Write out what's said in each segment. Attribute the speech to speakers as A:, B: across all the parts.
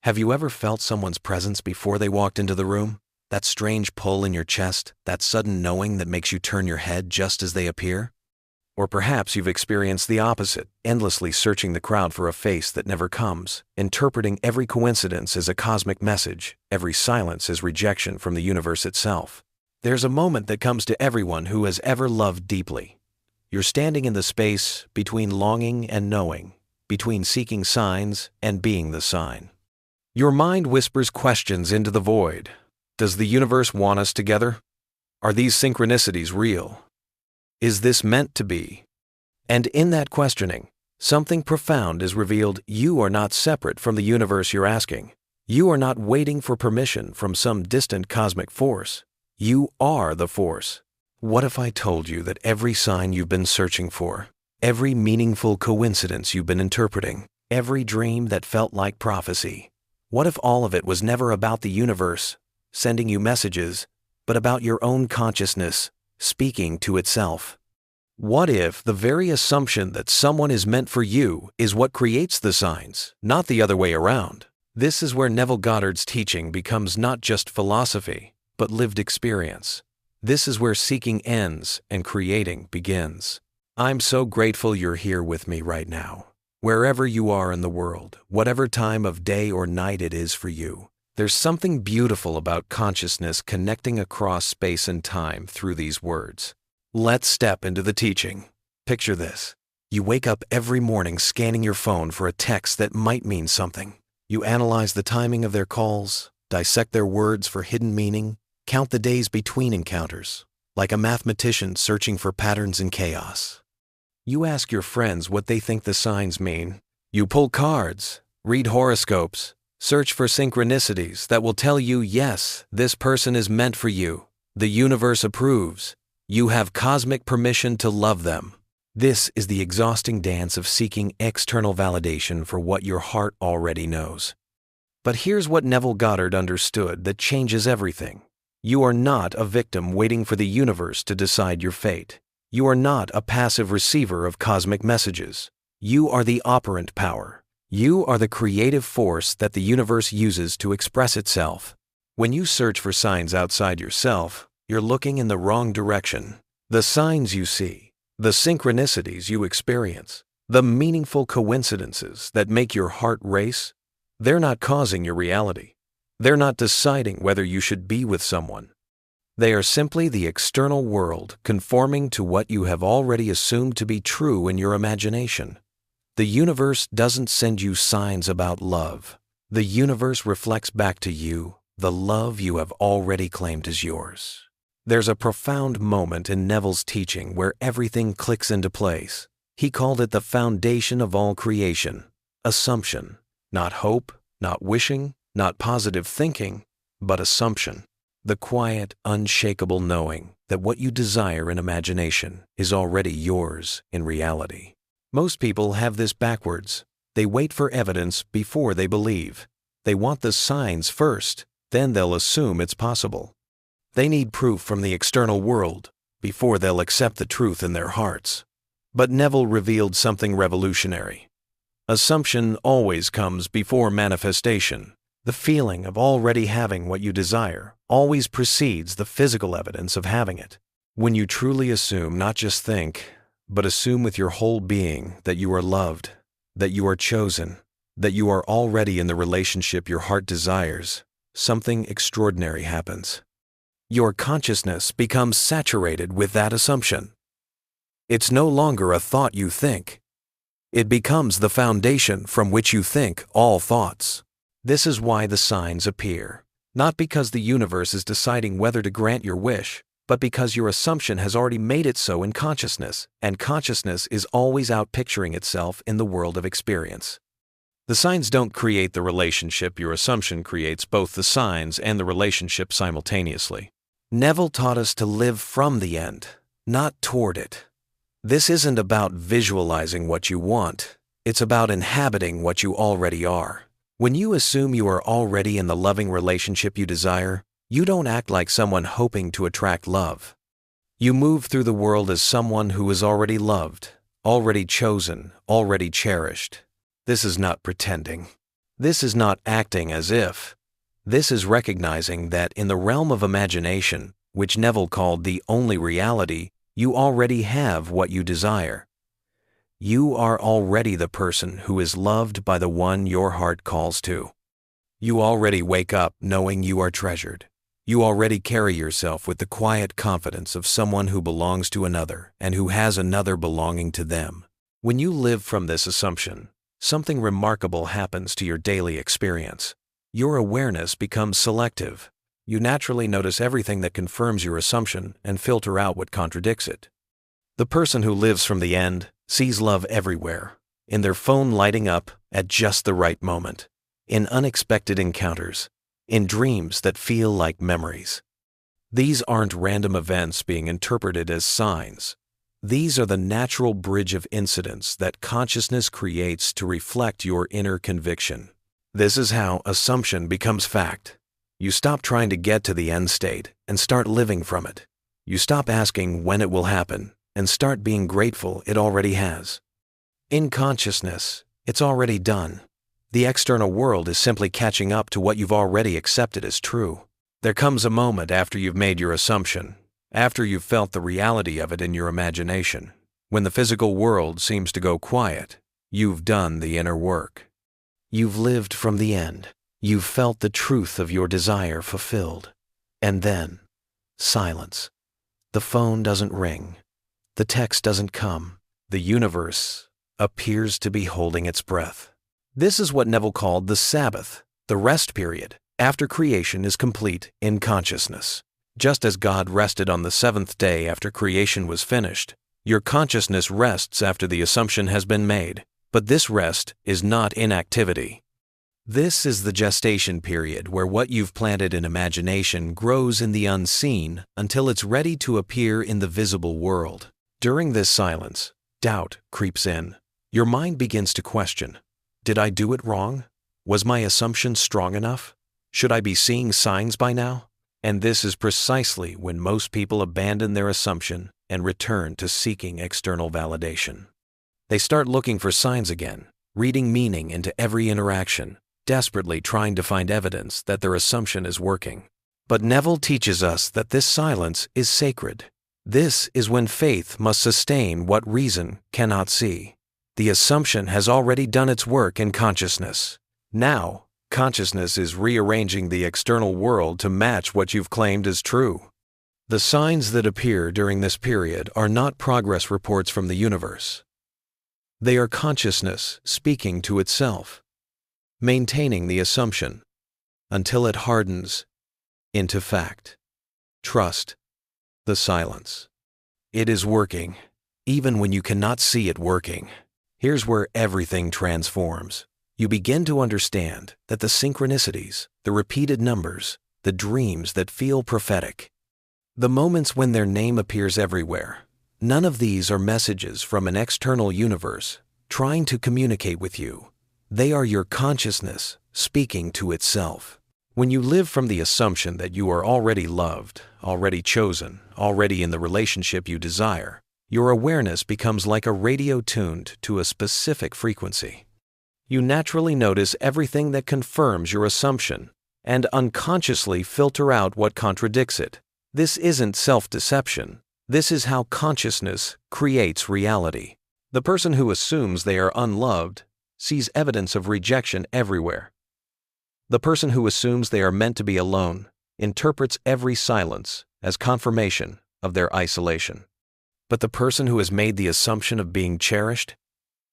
A: Have you ever felt someone's presence before they walked into the room? That strange pull in your chest, that sudden knowing that makes you turn your head just as they appear? Or perhaps you've experienced the opposite, endlessly searching the crowd for a face that never comes, interpreting every coincidence as a cosmic message, every silence as rejection from the universe itself. There's a moment that comes to everyone who has ever loved deeply. You're standing in the space between longing and knowing, between seeking signs and being the sign. Your mind whispers questions into the void. Does the universe want us together? Are these synchronicities real? Is this meant to be? And in that questioning, something profound is revealed. You are not separate from the universe you're asking. You are not waiting for permission from some distant cosmic force. You are the force. What if I told you that every sign you've been searching for, every meaningful coincidence you've been interpreting, every dream that felt like prophecy, what if all of it was never about the universe sending you messages, but about your own consciousness speaking to itself? What if the very assumption that someone is meant for you is what creates the signs, not the other way around? This is where Neville Goddard's teaching becomes not just philosophy, but lived experience. This is where seeking ends and creating begins. I'm so grateful you're here with me right now. Wherever you are in the world, whatever time of day or night it is for you, there's something beautiful about consciousness connecting across space and time through these words. Let's step into the teaching. Picture this. You wake up every morning scanning your phone for a text that might mean something. You analyze the timing of their calls, dissect their words for hidden meaning, count the days between encounters, like a mathematician searching for patterns in chaos. You ask your friends what they think the signs mean. You pull cards, read horoscopes, search for synchronicities that will tell you, yes, this person is meant for you. The universe approves. You have cosmic permission to love them. This is the exhausting dance of seeking external validation for what your heart already knows. But here's what Neville Goddard understood that changes everything. You are not a victim waiting for the universe to decide your fate. You are not a passive receiver of cosmic messages. You are the operant power. You are the creative force that the universe uses to express itself. When you search for signs outside yourself, you're looking in the wrong direction. The signs you see, the synchronicities you experience, the meaningful coincidences that make your heart race, they're not causing your reality. They're not deciding whether you should be with someone. They are simply the external world conforming to what you have already assumed to be true in your imagination. The universe doesn't send you signs about love. The universe reflects back to you the love you have already claimed as yours. There's a profound moment in Neville's teaching where everything clicks into place. He called it the foundation of all creation. Assumption. Not hope, not wishing, not positive thinking, but assumption. The quiet, unshakable knowing that what you desire in imagination is already yours in reality. Most people have this backwards. They wait for evidence before they believe. They want the signs first, then they'll assume it's possible. They need proof from the external world before they'll accept the truth in their hearts. But Neville revealed something revolutionary. Assumption always comes before manifestation. The feeling of already having what you desire always precedes the physical evidence of having it. When you truly assume, not just think, but assume with your whole being that you are loved, that you are chosen, that you are already in the relationship your heart desires, something extraordinary happens. Your consciousness becomes saturated with that assumption. It's no longer a thought you think. It becomes the foundation from which you think all thoughts. This is why the signs appear, not because the universe is deciding whether to grant your wish, but because your assumption has already made it so in consciousness, and consciousness is always out picturing itself in the world of experience. The signs don't create the relationship, your assumption creates both the signs and the relationship simultaneously. Neville taught us to live from the end, not toward it. This isn't about visualizing what you want, it's about inhabiting what you already are. When you assume you are already in the loving relationship you desire, you don't act like someone hoping to attract love. You move through the world as someone who is already loved, already chosen, already cherished. This is not pretending. This is not acting as if. This is recognizing that in the realm of imagination, which Neville called the only reality, you already have what you desire. You are already the person who is loved by the one your heart calls to. You already wake up knowing you are treasured. You already carry yourself with the quiet confidence of someone who belongs to another and who has another belonging to them. When you live from this assumption, something remarkable happens to your daily experience. Your awareness becomes selective. You naturally notice everything that confirms your assumption and filter out what contradicts it. The person who lives from the end sees love everywhere, in their phone lighting up at just the right moment, in unexpected encounters, in dreams that feel like memories. These aren't random events being interpreted as signs. These are the natural bridge of incidents that consciousness creates to reflect your inner conviction. This is how assumption becomes fact. You stop trying to get to the end state and start living from it. You stop asking when it will happen and start being grateful it already has. In consciousness, it's already done. The external world is simply catching up to what you've already accepted as true. There comes a moment after you've made your assumption, after you've felt the reality of it in your imagination, when the physical world seems to go quiet. You've done the inner work. You've lived from the end. You've felt the truth of your desire fulfilled. And then, silence. The phone doesn't ring. The text doesn't come. The universe appears to be holding its breath. This is what Neville called the Sabbath, the rest period, after creation is complete in consciousness. Just as God rested on the seventh day after creation was finished, your consciousness rests after the assumption has been made, but this rest is not inactivity. This is the gestation period where what you've planted in imagination grows in the unseen until it's ready to appear in the visible world. During this silence, doubt creeps in. Your mind begins to question. Did I do it wrong? Was my assumption strong enough? Should I be seeing signs by now? And this is precisely when most people abandon their assumption and return to seeking external validation. They start looking for signs again, reading meaning into every interaction, desperately trying to find evidence that their assumption is working. But Neville teaches us that this silence is sacred. This is when faith must sustain what reason cannot see. The assumption has already done its work in consciousness. Now, consciousness is rearranging the external world to match what you've claimed as true. The signs that appear during this period are not progress reports from the universe. They are consciousness speaking to itself, maintaining the assumption until it hardens into fact. Trust the silence. It is working, even when you cannot see it working. Here's where everything transforms. You begin to understand that the synchronicities, the repeated numbers, the dreams that feel prophetic, the moments when their name appears everywhere, none of these are messages from an external universe trying to communicate with you. They are your consciousness speaking to itself. When you live from the assumption that you are already loved, already chosen, already in the relationship you desire, your awareness becomes like a radio tuned to a specific frequency. You naturally notice everything that confirms your assumption and unconsciously filter out what contradicts it. This isn't self-deception. This is how consciousness creates reality. The person who assumes they are unloved sees evidence of rejection everywhere. The person who assumes they are meant to be alone interprets every silence as confirmation of their isolation. But the person who has made the assumption of being cherished,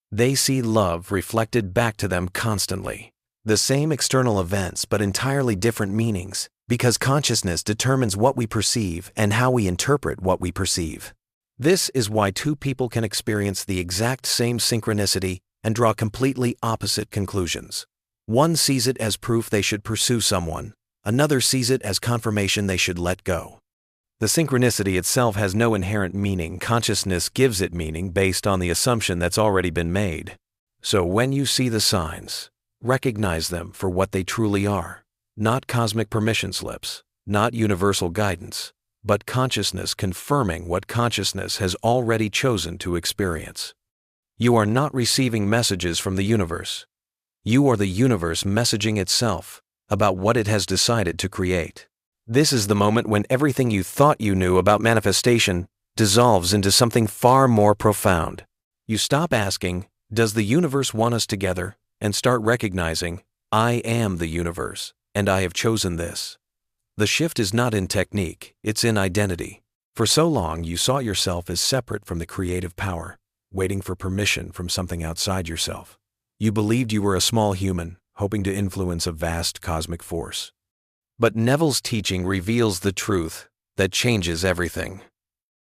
A: they see love reflected back to them constantly. The same external events, but entirely different meanings, because consciousness determines what we perceive and how we interpret what we perceive. This is why two people can experience the exact same synchronicity and draw completely opposite conclusions. One sees it as proof they should pursue someone. Another sees it as confirmation they should let go. The synchronicity itself has no inherent meaning. Consciousness gives it meaning based on the assumption that's already been made. So when you see the signs, recognize them for what they truly are. Not cosmic permission slips, not universal guidance, but consciousness confirming what consciousness has already chosen to experience. You are not receiving messages from the universe. You are the universe messaging itself about what it has decided to create. This is the moment when everything you thought you knew about manifestation dissolves into something far more profound. You stop asking, "Does the universe want us together?" and start recognizing, "I am the universe, and I have chosen this." The shift is not in technique, it's in identity. For so long, you saw yourself as separate from the creative power, waiting for permission from something outside yourself. You believed you were a small human, hoping to influence a vast cosmic force. But Neville's teaching reveals the truth that changes everything.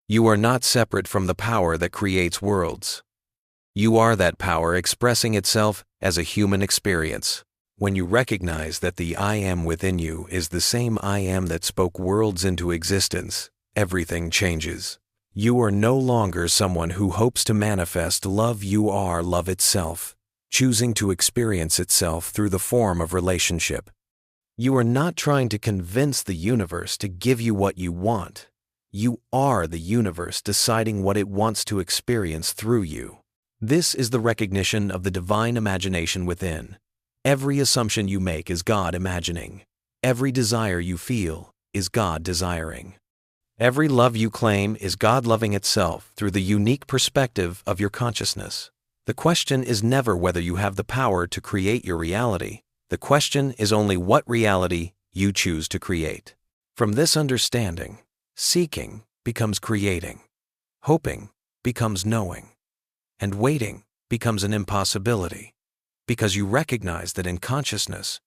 A: You are not separate from the power that creates worlds. You are that power expressing itself as a human experience. When you recognize that the I am within you is the same I am that spoke worlds into existence, everything changes. You are no longer someone who hopes to manifest love. You are love itself, choosing to experience itself through the form of relationship. You are not trying to convince the universe to give you what you want. You are the universe deciding what it wants to experience through you. This is the recognition of the divine imagination within. Every assumption you make is God imagining. Every desire you feel is God desiring. Every love you claim is God loving itself through the unique perspective of your consciousness. The question is never whether you have the power to create your reality. The question is only what reality you choose to create. From this understanding, seeking becomes creating, hoping becomes knowing, and waiting becomes an impossibility, because you recognize that in consciousness,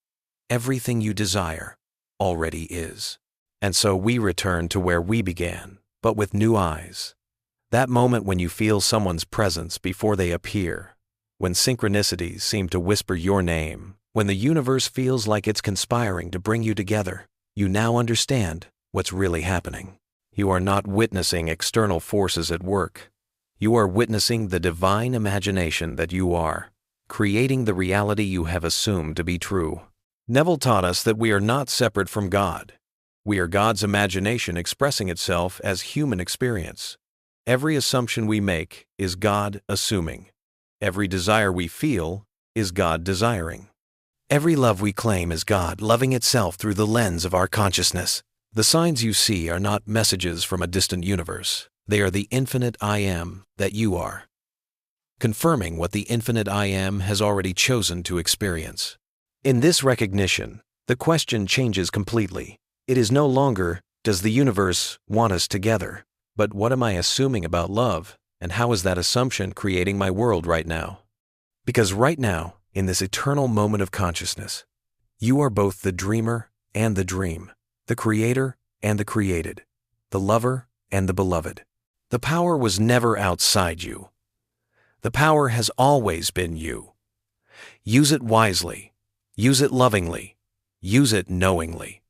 A: everything you desire already is. And so we return to where we began, but with new eyes. That moment when you feel someone's presence before they appear, when synchronicities seem to whisper your name, when the universe feels like it's conspiring to bring you together, you now understand what's really happening. You are not witnessing external forces at work. You are witnessing the divine imagination that you are, creating the reality you have assumed to be true. Neville taught us that we are not separate from God. We are God's imagination expressing itself as human experience. Every assumption we make is God assuming. Every desire we feel is God desiring. Every love we claim is God loving itself through the lens of our consciousness. The signs you see are not messages from a distant universe. They are the infinite I am that you are, confirming what the infinite I am has already chosen to experience. In this recognition, the question changes completely. It is no longer, does the universe want us together? But what am I assuming about love, and how is that assumption creating my world right now? Because right now, in this eternal moment of consciousness, you are both the dreamer and the dream, the creator and the created, the lover and the beloved. The power was never outside you. The power has always been you. Use it wisely. Use it lovingly. Use it knowingly.